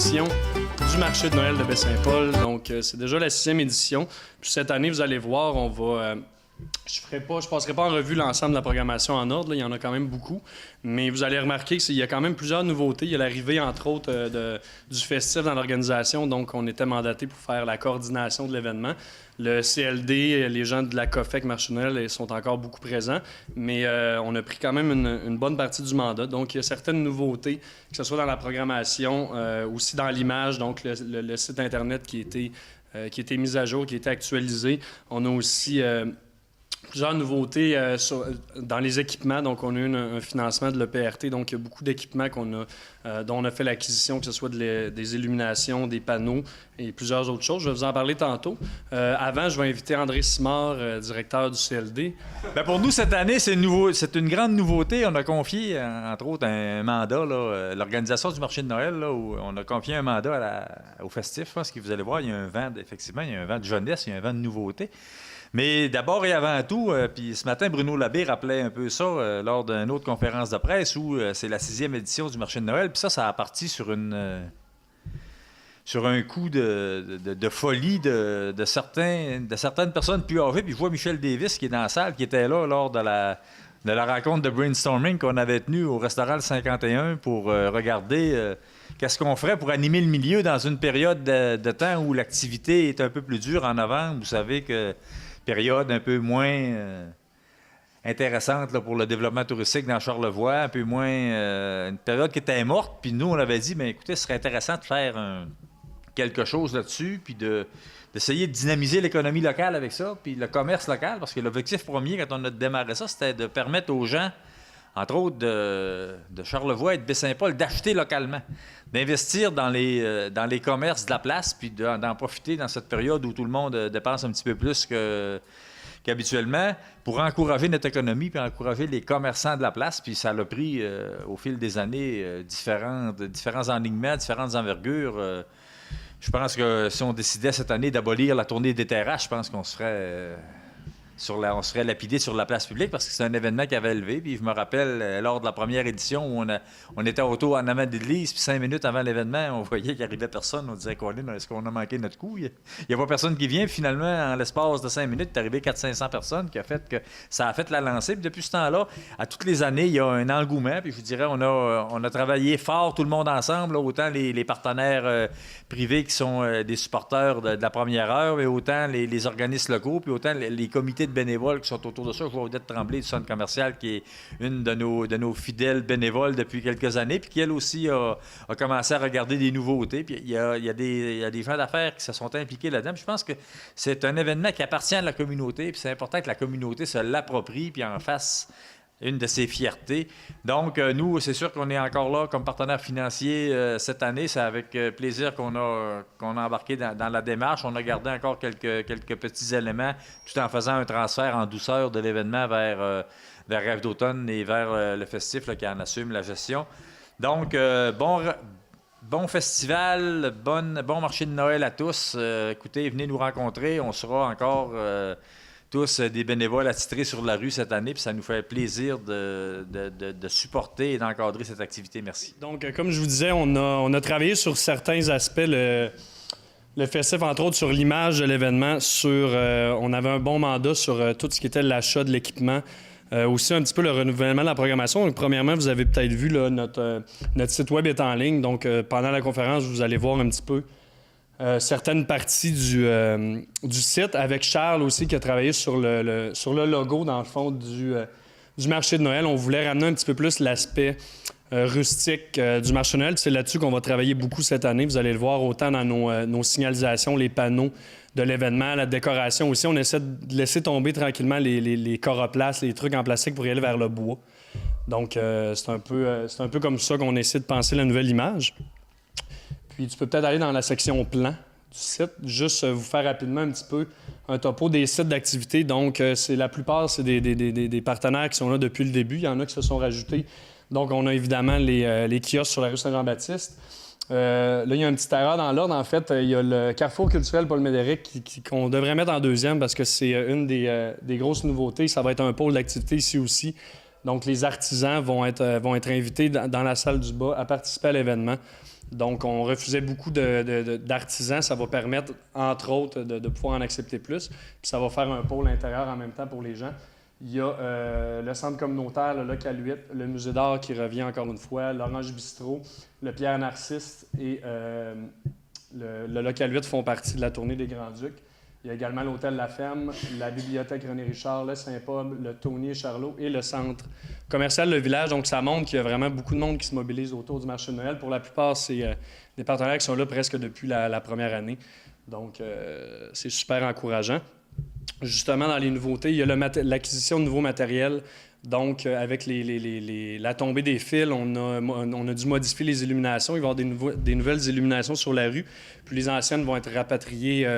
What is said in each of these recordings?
édition du marché de Noël de Baie-Saint-Paul. Donc, c'est déjà la 6e édition. Puis cette année, vous allez voir, on va... je passerai pas en revue l'ensemble de la programmation en ordre, là, il y en a quand même beaucoup, mais vous allez remarquer qu'il y a quand même plusieurs nouveautés. Il y a l'arrivée, entre autres, du festif dans l'organisation, donc on était mandaté pour faire la coordination de l'événement. Le CLD, les gens de la COFEC Marché de Noël sont encore beaucoup présents, mais on a pris quand même une bonne partie du mandat. Donc, il y a certaines nouveautés, que ce soit dans la programmation, aussi dans l'image, donc le site Internet qui a été mis à jour, qui a été actualisé. On a aussi... plusieurs nouveautés dans les équipements. Donc, on a eu un financement de l'EPRT. Donc, il y a beaucoup d'équipements dont on a fait l'acquisition, que ce soit des illuminations, des panneaux et plusieurs autres choses. Je vais vous en parler tantôt. Avant, je vais inviter André Simard, directeur du CLD. Bien, pour nous, cette année, c'est une grande nouveauté. On a confié, entre autres, un mandat, l'organisation du marché de Noël, là, où on a confié un mandat au festif. Parce que vous allez voir, il y a un vent, effectivement, il y a un vent de jeunesse, il y a un vent de nouveauté. Mais d'abord et avant tout, puis ce matin, Bruno Labbé rappelait un peu ça lors d'une autre conférence de presse où c'est la 6e édition du marché de Noël. Puis ça a parti sur un coup de folie de certaines personnes plus âgées. Puis je vois Michel Davis qui est dans la salle, qui était là lors de la rencontre de brainstorming qu'on avait tenue au restaurant Le 51 pour regarder qu'est-ce qu'on ferait pour animer le milieu dans une période de temps où l'activité est un peu plus dure en novembre. Vous savez que période un peu moins intéressante là, pour le développement touristique dans Charlevoix, un peu moins une période qui était morte. Puis nous, on avait dit, bien, écoutez, ce serait intéressant de faire quelque chose là-dessus, puis d'essayer de dynamiser l'économie locale avec ça, puis le commerce local, parce que l'objectif premier, quand on a démarré ça, c'était de permettre aux gens, entre autres de Charlevoix et de Baie-Saint-Paul, d'acheter localement, d'investir dans les commerces de la place, puis d'en profiter dans cette période où tout le monde dépense un petit peu plus qu'habituellement, pour encourager notre économie, puis encourager les commerçants de la place. Puis ça l'a pris, au fil des années, différents enlignements, différentes envergures. Je pense que si on décidait cette année d'abolir la tournée des terrasses, je pense qu'on serait... on serait lapidé sur la place publique parce que c'est un événement qui avait élevé. Puis je me rappelle, lors de la première édition où on était autour en avant de l'église, puis 5 minutes avant l'événement, on voyait qu'il n'arrivait personne. On disait, Colin, est-ce qu'on a manqué notre coup? Il n'y a pas personne qui vient. Puis finalement, en l'espace de 5 minutes, il est arrivé 400-500 personnes qui a fait que ça a fait la lancée. Puis depuis ce temps-là, à toutes les années, il y a un engouement. Puis je vous dirais, on a travaillé fort, tout le monde ensemble, là, autant les partenaires privés qui sont des supporters de la première heure, mais autant les organismes locaux, puis autant les comités de bénévoles qui sont autour de ça. Je vois Odette Tremblay du centre commercial, qui est une de nos fidèles bénévoles depuis quelques années, puis qui, elle aussi, a commencé à regarder des nouveautés. Puis il y a des gens d'affaires qui se sont impliqués là-dedans. Puis je pense que c'est un événement qui appartient à la communauté, puis c'est important que la communauté se l'approprie, puis en fasse une de ses fiertés. Donc, nous, c'est sûr qu'on est encore là comme partenaire financier cette année. C'est avec plaisir qu'on a embarqué dans la démarche. On a gardé encore quelques petits éléments tout en faisant un transfert en douceur de l'événement vers Rêve d'automne et vers le festif là, qui en assume la gestion. Donc, bon festival, bon marché de Noël à tous. Écoutez, venez nous rencontrer. On sera encore... tous des bénévoles attitrés sur la rue cette année, puis ça nous fait plaisir de supporter et d'encadrer cette activité. Merci. Donc, comme je vous disais, on a travaillé sur certains aspects, le festif, entre autres, sur l'image de l'événement, on avait un bon mandat sur tout ce qui était l'achat de l'équipement, aussi un petit peu le renouvellement de la programmation. Donc, premièrement, vous avez peut-être vu, là, notre site web est en ligne, donc pendant la conférence, vous allez voir un petit peu certaines parties du site, avec Charles aussi qui a travaillé sur le logo, dans le fond, du marché de Noël. On voulait ramener un petit peu plus l'aspect rustique du marché de Noël. C'est là-dessus qu'on va travailler beaucoup cette année. Vous allez le voir autant dans nos signalisations, les panneaux de l'événement, la décoration aussi. On essaie de laisser tomber tranquillement les coroplaces, les trucs en plastique pour y aller vers le bois. Donc, c'est un peu comme ça qu'on essaie de penser la nouvelle image. Puis tu peux peut-être aller dans la section plan du site, juste vous faire rapidement un petit peu un topo des sites d'activité. Donc, la plupart, c'est des partenaires qui sont là depuis le début. Il y en a qui se sont rajoutés. Donc, on a évidemment les kiosques sur la rue Saint-Jean-Baptiste. Là, il y a un petit erreur dans l'ordre. En fait, il y a le Carrefour culturel Paul Médéric qu'on devrait mettre en deuxième parce que c'est une des grosses nouveautés. Ça va être un pôle d'activité ici aussi. Donc, les artisans vont être invités dans la salle du bas à participer à l'événement. Donc, on refusait beaucoup d'artisans. Ça va permettre, entre autres, de pouvoir en accepter plus. Puis ça va faire un pôle intérieur en même temps pour les gens. Il y a le centre communautaire, le Local 8, le musée d'art qui revient encore une fois, l'Orange Bistrot, le Pierre Narcisse et le Local 8 font partie de la tournée des Grands-Ducs. Il y a également l'Hôtel La Ferme, la Bibliothèque René Richard, le Saint-Paul, le Tony et Charlot et le Centre commercial Le Village. Donc, ça montre qu'il y a vraiment beaucoup de monde qui se mobilise autour du marché de Noël. Pour la plupart, c'est des partenaires qui sont là presque depuis la première année. Donc, c'est super encourageant. Justement, dans les nouveautés, il y a l'acquisition de nouveaux matériels. Donc, avec la tombée des fils, on a dû modifier les illuminations. Il va y avoir des nouvelles illuminations sur la rue. Puis les anciennes vont être rapatriées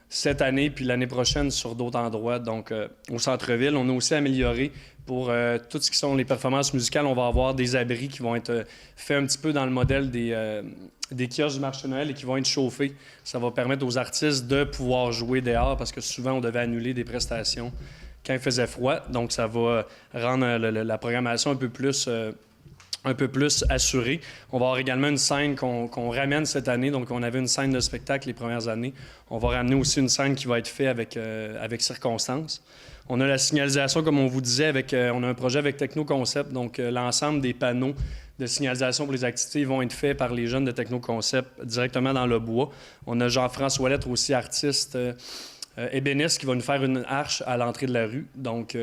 cette année, puis l'année prochaine sur d'autres endroits. Donc, au centre-ville, on a aussi amélioré pour tout ce qui sont les performances musicales. On va avoir des abris qui vont être faits un petit peu dans le modèle des kiosques du marché de Noël et qui vont être chauffés. Ça va permettre aux artistes de pouvoir jouer dehors parce que souvent, on devait annuler des prestations quand il faisait froid. Donc, ça va rendre la programmation un peu plus assurée. On va avoir également une scène qu'on ramène cette année. Donc, on avait une scène de spectacle les premières années. On va ramener aussi une scène qui va être faite avec circonstance. On a la signalisation, comme on vous disait, on a un projet avec Techno-Concept. Donc, l'ensemble des panneaux de signalisation pour les activités vont être faits par les jeunes de Techno-Concept directement dans le bois. On a Jean-François Lettre, aussi artiste ébéniste, qui va nous faire une arche à l'entrée de la rue. Donc,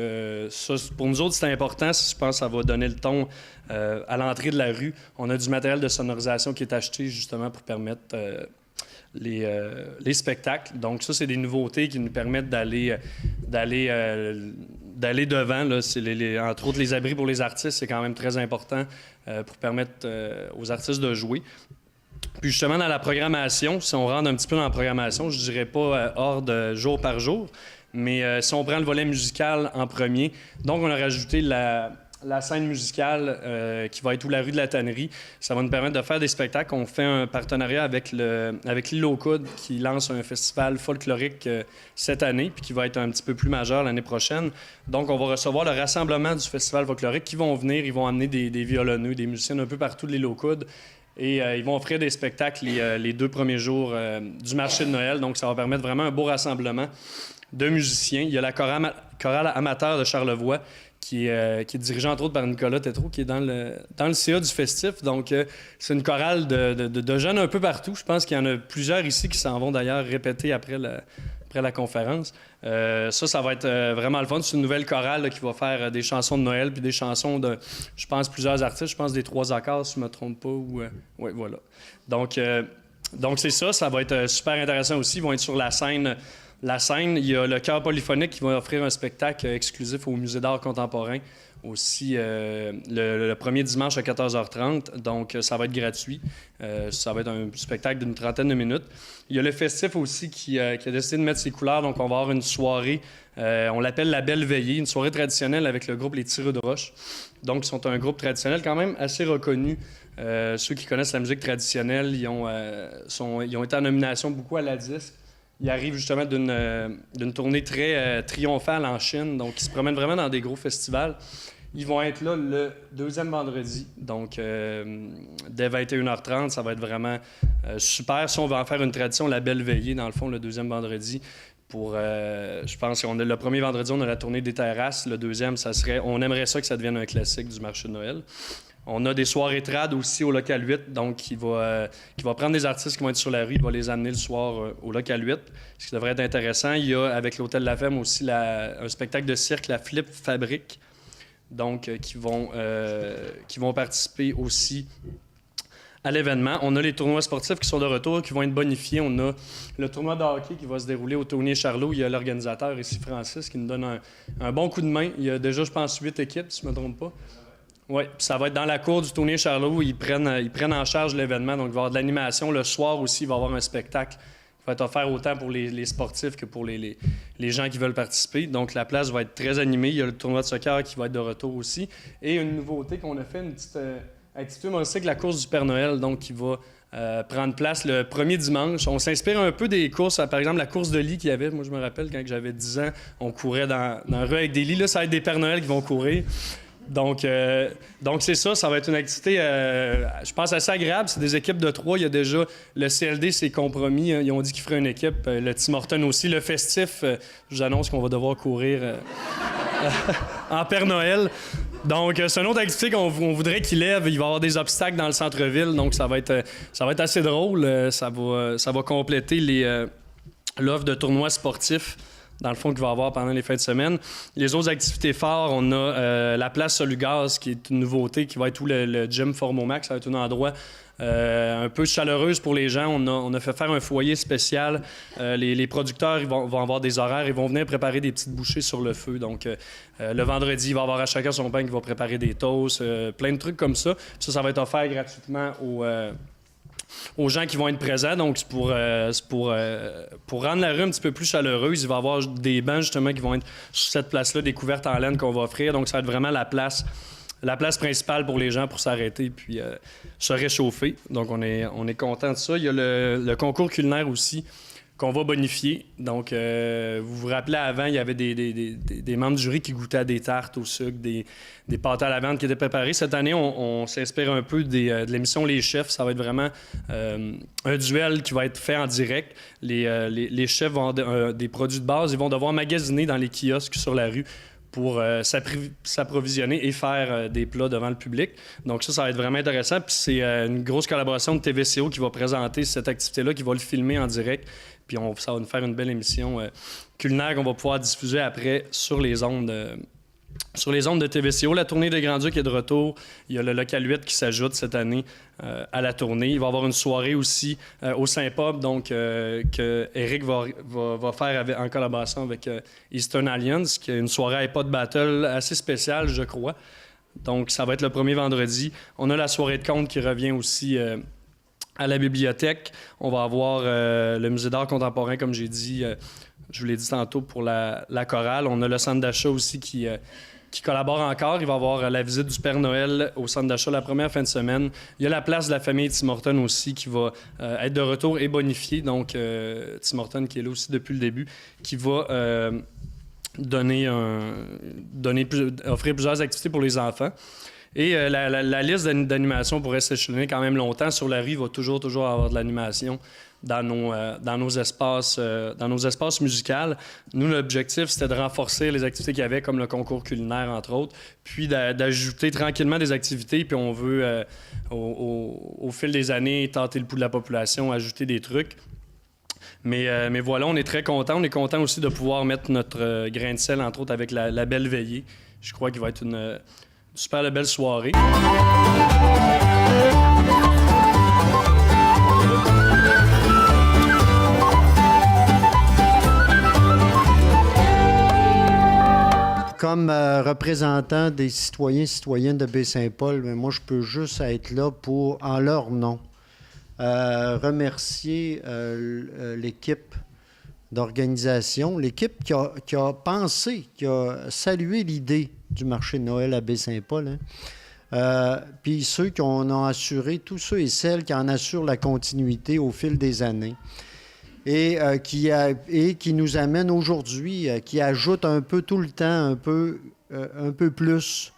ça, pour nous autres, c'est important. Je pense que ça va donner le ton à l'entrée de la rue. On a du matériel de sonorisation qui est acheté justement pour permettre les spectacles. Donc, ça, c'est des nouveautés qui nous permettent d'aller devant. Là. Entre autres, les abris pour les artistes, c'est quand même très important pour permettre aux artistes de jouer. Puis justement, dans la programmation, si on rentre un petit peu dans la programmation, je dirais pas hors de jour par jour, mais si on prend le volet musical en premier, donc on a rajouté la scène musicale qui va être où la rue de la Tannerie. Ça va nous permettre de faire des spectacles. On fait un partenariat avec l'Île aux Coudes qui lance un festival folklorique cette année puis qui va être un petit peu plus majeur l'année prochaine. Donc, on va recevoir le rassemblement du festival folklorique qui vont venir. Ils vont amener des violonneux, des musiciens un peu partout de l'Île aux Coudes. Et ils vont offrir des spectacles les 2 premiers jours du marché de Noël. Donc, ça va permettre vraiment un beau rassemblement de musiciens. Il y a la chorale amateur de Charlevoix qui est dirigée entre autres par Nicolas Tétrault, qui est dans le CA du festif. Donc, c'est une chorale de jeunes un peu partout. Je pense qu'il y en a plusieurs ici qui s'en vont d'ailleurs répéter après la conférence. Ça va être vraiment le fun. C'est une nouvelle chorale là, qui va faire des chansons de Noël puis des chansons de, je pense, plusieurs artistes. Je pense des 3 accords, si je ne me trompe pas. Oui, voilà. Donc, c'est ça. Ça va être super intéressant aussi. Ils vont être sur la scène. Il y a le Chœur polyphonique qui va offrir un spectacle exclusif au Musée d'art contemporain aussi le premier dimanche à 14h30. Donc, ça va être gratuit. Ça va être un spectacle d'une 30aine de minutes. Il y a le festif aussi qui a décidé de mettre ses couleurs. Donc, on va avoir une soirée, on l'appelle la Belle Veillée, une soirée traditionnelle avec le groupe Les Tireux de Roche. Donc, ils sont un groupe traditionnel quand même assez reconnu. Ceux qui connaissent la musique traditionnelle, ils ont été en nomination beaucoup à la disque. Ils arrivent justement d'une tournée très triomphale en Chine. Donc, ils se promènent vraiment dans des gros festivals. Ils vont être là le 2e vendredi. Donc, dès 21h30, ça va être vraiment super. Si on veut en faire une tradition, la Belle Veillée, dans le fond, le 2e vendredi. Je pense qu'on a le premier vendredi, on a la tournée des terrasses. Le 2e, on aimerait ça que ça devienne un classique du marché de Noël. On a des soirées trad aussi au Local 8, donc qui va prendre des artistes qui vont être sur la rue, il va les amener le soir au Local 8, ce qui devrait être intéressant. Il y a, avec l'Hôtel La Ferme aussi, un spectacle de cirque, la Flip Fabrique, donc qui vont participer aussi à l'événement. On a les tournois sportifs qui sont de retour, qui vont être bonifiés. On a le tournoi de hockey qui va se dérouler au Tony et Charlot. Il y a l'organisateur ici, Francis, qui nous donne un bon coup de main. Il y a déjà, je pense, 8 équipes, si je ne me trompe pas. Oui, ça va être dans la cour du Tony et Charlot. Ils prennent en charge l'événement. Donc, il va y avoir de l'animation. Le soir aussi, il va y avoir un spectacle qui va être offert autant pour les sportifs que pour les gens qui veulent participer. Donc, la place va être très animée. Il y a le tournoi de soccer qui va être de retour aussi. Et une nouveauté qu'on a fait, une petite activité humoristique, la course du Père Noël, donc qui va prendre place le premier dimanche. On s'inspire un peu des courses, par exemple la course de lit qu'il y avait. Moi, je me rappelle, quand j'avais 10 ans, on courait dans la rue avec des lits. Là, ça va être des Pères Noël qui vont courir. Donc c'est ça, ça va être une activité, je pense, assez agréable. C'est des équipes de 3. Il y a déjà le CLD, c'est compromis. Ils ont dit qu'ils feraient une équipe. Le Tim Hortons aussi. Le festif, je vous annonce qu'on va devoir courir en Père Noël. Donc, c'est une autre activité qu'on voudrait qu'il lève. Il va y avoir des obstacles dans le centre-ville, donc ça va être assez drôle. Ça va compléter l'offre de tournois sportifs, dans le fond, qu'il va y avoir pendant les fins de semaine. Les autres activités phares, on a la place Solugaz, qui est une nouveauté, qui va être où le gym Formomax. Ça va être un endroit un peu chaleureuse pour les gens. On a fait faire un foyer spécial. Les producteurs ils vont avoir des horaires. Ils vont venir préparer des petites bouchées sur le feu. Donc, le vendredi, il va y avoir à chacun son pain qui va préparer des toasts, plein de trucs comme ça. Ça va être offert gratuitement aux gens qui vont être présents. Donc, c'est pour rendre la rue un petit peu plus chaleureuse. Il va y avoir des bancs, justement, qui vont être sur cette place-là, des couvertes en laine qu'on va offrir. Donc, ça va être vraiment la place principale pour les gens pour s'arrêter puis se réchauffer. Donc, on est content de ça. Il y a le concours culinaire aussi qu'on va bonifier. Donc, vous vous rappelez, avant, il y avait des membres du jury qui goûtaient à des tartes au sucre, des pâtes à la viande qui étaient préparées. Cette année, on s'inspire un peu de l'émission Les Chefs. Ça va être vraiment un duel qui va être fait en direct. Les chefs vont avoir des produits de base. Ils vont devoir magasiner dans les kiosques sur la rue pour s'approvisionner et faire des plats devant le public. Donc ça va être vraiment intéressant. Puis c'est une grosse collaboration de TVCO qui va présenter cette activité-là, qui va le filmer en direct. Puis ça va nous faire une belle émission culinaire qu'on va pouvoir diffuser après sur les ondes de TVCO. La tournée de Grand-Duc est de retour. Il y a le Local 8 qui s'ajoute cette année à la tournée. Il va y avoir une soirée aussi au Saint-Pub, donc que Eric va faire en collaboration avec Eastern Alliance, qui est une soirée à iPod Battle assez spéciale, je crois. Donc, ça va être le premier vendredi. On a la soirée de contes qui revient aussi à la bibliothèque. On va avoir le Musée d'art contemporain, comme j'ai dit. Je vous l'ai dit tantôt pour la chorale. On a le centre d'achat aussi qui collabore encore. Il va y avoir la visite du Père Noël au centre d'achat la première fin de semaine. Il y a la place de la famille Tim Hortons aussi qui va être de retour et bonifiée. Donc, Tim Hortons qui est là aussi depuis le début, qui va offrir plusieurs activités pour les enfants. Et la liste d'animation pourrait s'échelonner quand même longtemps. Sur la rue, il va toujours avoir de l'animation dans nos espaces musicaux. Nous, l'objectif, c'était de renforcer les activités qu'il y avait, comme le concours culinaire, entre autres, puis d'ajouter tranquillement des activités. Puis on veut, au fil des années, tenter le pouls de la population, ajouter des trucs. Mais voilà, on est très contents. On est content aussi de pouvoir mettre notre grain de sel, entre autres, avec la belle veillée. Je crois qu'il va être une super belle soirée. Comme représentant des citoyens et citoyennes de Baie-Saint-Paul, moi, je peux juste être là pour, en leur nom, remercier l'équipe d'organisation, l'équipe qui a pensé, qui a salué l'idée du marché de Noël à Baie-Saint-Paul. Puis ceux qui en ont assuré, tous ceux et celles qui en assurent la continuité au fil des années. Et qui nous amène aujourd'hui, qui ajoute un peu tout le temps, un peu plus,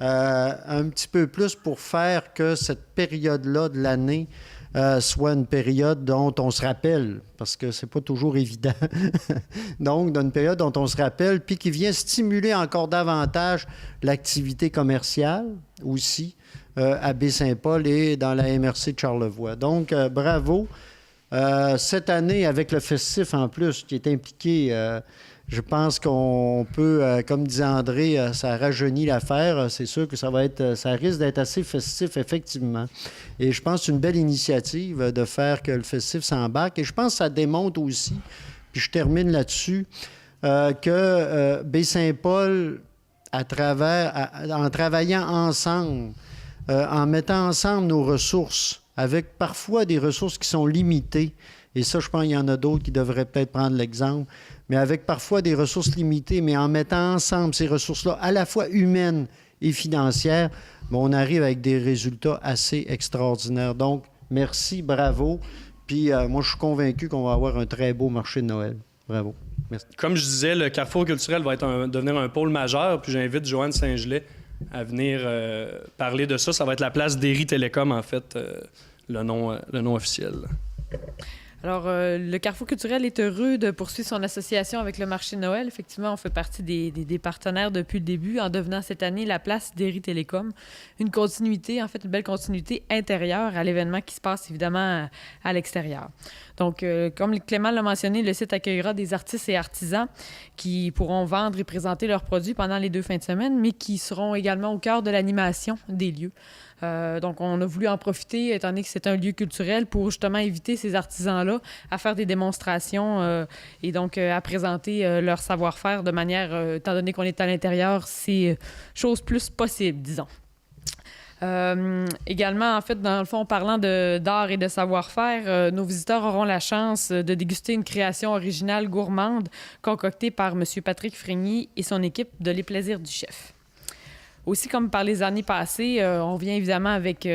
un petit peu plus pour faire que cette période-là de l'année soit une période dont on se rappelle, parce que c'est pas toujours évident. Donc, d'une période dont on se rappelle, puis qui vient stimuler encore davantage l'activité commerciale aussi à Baie-Saint-Paul et dans la MRC de Charlevoix. Donc, bravo. Cette année, avec le festif en plus, qui est impliqué, je pense qu'on peut, comme disait André, ça rajeunit l'affaire. C'est sûr que ça risque d'être assez festif, effectivement. Et je pense que c'est une belle initiative de faire que le festif s'embarque. Et je pense que ça démontre aussi, puis je termine là-dessus, que Baie-Saint-Paul, en travaillant ensemble, en mettant ensemble nos ressources, avec parfois des ressources qui sont limitées, et ça, je pense qu'il y en a d'autres qui devraient peut-être prendre l'exemple, mais avec parfois des ressources limitées, mais en mettant ensemble ces ressources-là, à la fois humaines et financières, on arrive avec des résultats assez extraordinaires. Donc, merci, bravo. Puis moi, je suis convaincu qu'on va avoir un très beau marché de Noël. Bravo. Merci. Comme je disais, le Carrefour culturel va devenir un pôle majeur, puis j'invite Joanne Saint-Gelais à venir parler de ça. Ça va être la place d'Éry Télécom, en fait, le nom officiel. Alors, le Carrefour culturel est heureux de poursuivre son association avec le marché de Noël. Effectivement, on fait partie des partenaires depuis le début en devenant cette année la place d'Éry Télécom. Une continuité, en fait, une belle continuité intérieure à l'événement qui se passe évidemment à l'extérieur. Donc, comme Clément l'a mentionné, le site accueillera des artistes et artisans qui pourront vendre et présenter leurs produits pendant les 2 fins de semaine, mais qui seront également au cœur de l'animation des lieux. Donc, on a voulu en profiter, étant donné que c'est un lieu culturel, pour justement inviter ces artisans-là à faire des démonstrations et donc à présenter leur savoir-faire de manière, étant donné qu'on est à l'intérieur, c'est chose plus possible, disons. Également, en fait, dans le fond, parlant d'art et de savoir-faire, nos visiteurs auront la chance de déguster une création originale gourmande concoctée par M. Patrick Frégny et son équipe de Les Plaisirs du Chef. Aussi, comme par les années passées, on vient évidemment avec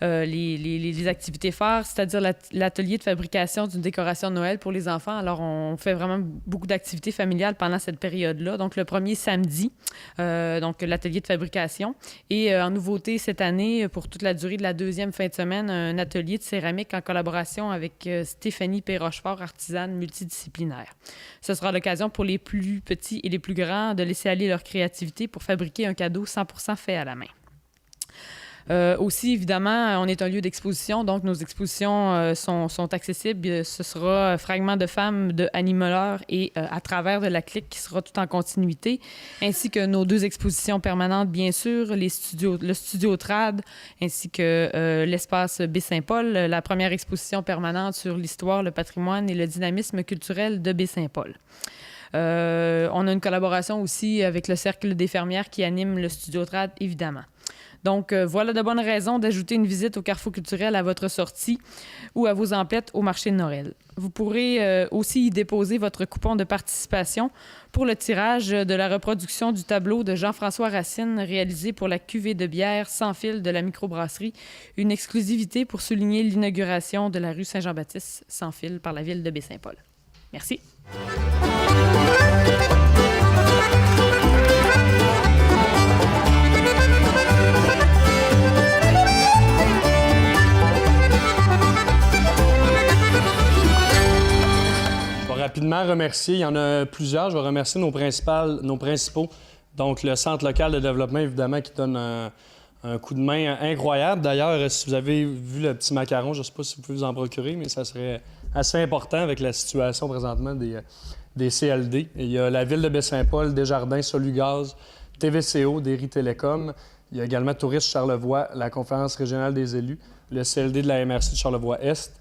les activités phares, c'est-à-dire l'atelier de fabrication d'une décoration de Noël pour les enfants. Alors, on fait vraiment beaucoup d'activités familiales pendant cette période-là. Donc, le premier samedi, donc l'atelier de fabrication. Et en nouveauté cette année, pour toute la durée de la 2e fin de semaine, un atelier de céramique en collaboration avec Stéphanie Pérochefort, artisane multidisciplinaire. Ce sera l'occasion pour les plus petits et les plus grands de laisser aller leur créativité pour fabriquer un cadeau 100% fait à la main. Aussi, évidemment, on est un lieu d'exposition, donc nos expositions sont accessibles. Ce sera Fragments de femmes de Annie Muller et À travers de la clique qui sera tout en continuité, ainsi que nos 2 expositions permanentes, bien sûr, le studio Trad, ainsi que l'espace Baie-Saint-Paul, la première exposition permanente sur l'histoire, le patrimoine et le dynamisme culturel de Baie-Saint-Paul. On a une collaboration aussi avec le Cercle des fermières qui anime le studio Trad, évidemment. Donc, voilà de bonnes raisons d'ajouter une visite au Carrefour culturel à votre sortie ou à vos emplettes au marché de Noël. Vous pourrez aussi y déposer votre coupon de participation pour le tirage de la reproduction du tableau de Jean-François Racine réalisé pour la cuvée de bière sans fil de la microbrasserie, une exclusivité pour souligner l'inauguration de la rue Saint-Jean-Baptiste sans fil par la ville de Baie-Saint-Paul. Merci. Rapidement remercier, il y en a plusieurs. Je vais remercier nos principaux. Donc, le Centre local de développement, évidemment, qui donne un coup de main incroyable. D'ailleurs, si vous avez vu le petit macaron, je ne sais pas si vous pouvez vous en procurer, mais ça serait assez important avec la situation présentement des CLD. Et il y a la Ville de Baie-Saint-Paul, Desjardins, Solugaz, TVCO, d'Éry Télécom. Il y a également Tourisme Charlevoix, la Conférence régionale des élus, le CLD de la MRC de Charlevoix-Est,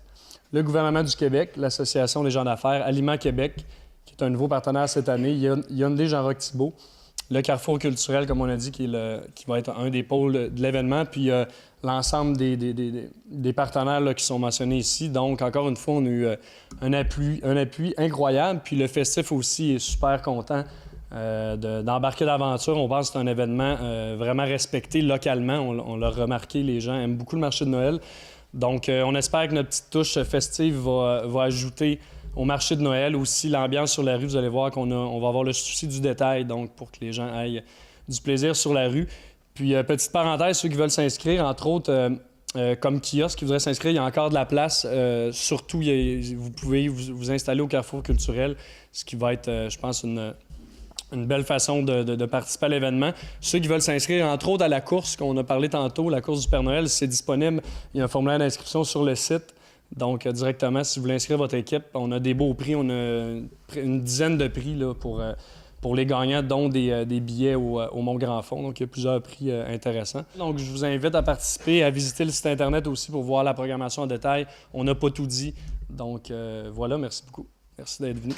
le gouvernement du Québec, l'Association des gens d'affaires, Aliments Québec, qui est un nouveau partenaire cette année, Hyundai Jean-Roch-Thibault, le Carrefour culturel, comme on a dit, qui va être un des pôles de l'événement, puis l'ensemble des partenaires là, qui sont mentionnés ici. Donc, encore une fois, on a eu un appui incroyable, puis le festif aussi est super content d'embarquer d'aventure. On pense que c'est un événement vraiment respecté localement. On l'a remarqué, les gens aiment beaucoup le marché de Noël. Donc, on espère que notre petite touche festive va ajouter au marché de Noël aussi l'ambiance sur la rue. Vous allez voir qu'on va avoir le souci du détail, donc pour que les gens aient du plaisir sur la rue. Puis, petite parenthèse, ceux qui veulent s'inscrire, entre autres, comme kiosque qui voudraient s'inscrire, il y a encore de la place. Surtout, vous pouvez vous installer au Carrefour culturel, ce qui va être, je pense, une belle façon de participer à l'événement. Ceux qui veulent s'inscrire, entre autres, à la course qu'on a parlé tantôt, la course du Père Noël, c'est disponible. Il y a un formulaire d'inscription sur le site. Donc, directement, si vous voulez inscrire votre équipe, on a des beaux prix. On a une dizaine de prix là, pour les gagnants, dont des billets au Mont-Grand-Fond. Donc, il y a plusieurs prix intéressants. Donc, je vous invite à participer, à visiter le site Internet aussi pour voir la programmation en détail. On n'a pas tout dit. Donc, voilà, merci beaucoup. Merci d'être venu.